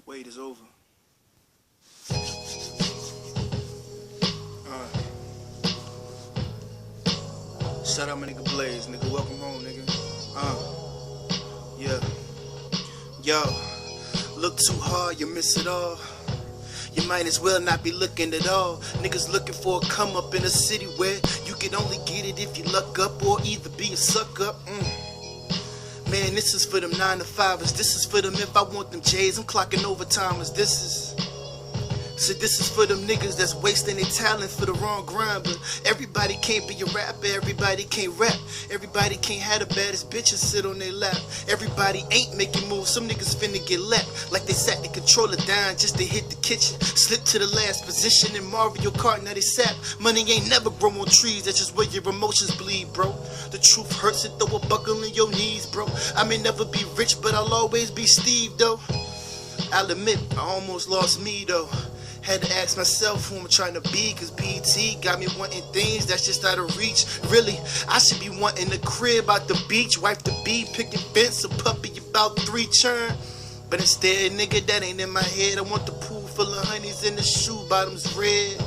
Wait is over. Shout out my nigga Blaze, nigga. Welcome home, nigga. Yeah. Yo, look too hard, you miss it all. You might as well not be looking at all. Niggas looking for a come up in a city where you can only get it if you luck up or either be a suck up. Man, this is for them 9-to-5ers. This is for them if I want them J's. I'm clocking overtimers. This is for them niggas that's wasting their talent for the wrong grind. But everybody can't be a rapper, everybody can't rap. Everybody can't have the baddest bitches sit on their lap. Everybody ain't making moves, some niggas finna get lapped. Like they sat the controller down just to hit the kitchen. Slip to the last position in Mario Kart, now they sap. Money ain't never grow on trees, that's just where your emotions bleed, bro. The truth hurts and throw a buckle in your knees, bro. I may never be rich, but I'll always be Steve, though. I'll admit, I almost lost me, though. Had to ask myself who I'm trying to be, cause BET got me wanting things that's just out of reach. Really, I should be wanting a crib out the beach, wife the bee, picking fence, a puppy about 3 churn. But instead, nigga, that ain't in my head. I want the pool full of honeys and the shoe bottoms red.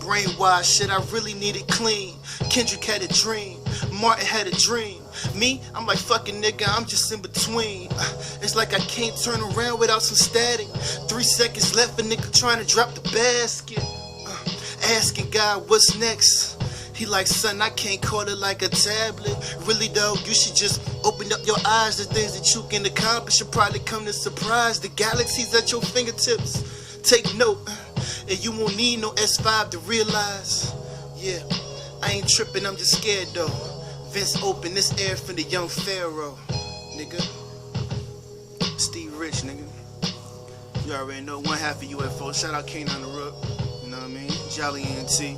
Brainwashed, shit, I really need it clean. Kendrick had a dream, Martin had a dream. Me, I'm like fucking nigga, I'm just in between. It's like I can't turn around without some static. 3 seconds left, a nigga trying to drop the basket. Asking God what's next. He like, son, I can't call it like a tablet. Really though, you should just open up your eyes. The things that you can accomplish should probably come to surprise. The galaxy's at your fingertips. Take note, and you won't need no S5 to realize. Yeah, I ain't tripping, I'm just scared though. Vince open this air for the young Pharaoh, nigga. Steve Rich, nigga. You already know, one half of UFO. Shout out Kane on the Rook. You know what I mean? Jolly NT.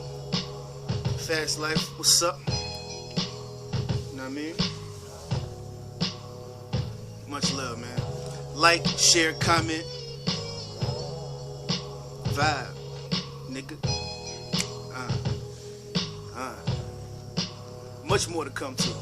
Fast Life, what's up? You know what I mean? Much love, man. Like, share, comment. Vibe, nigga. Much more to come to.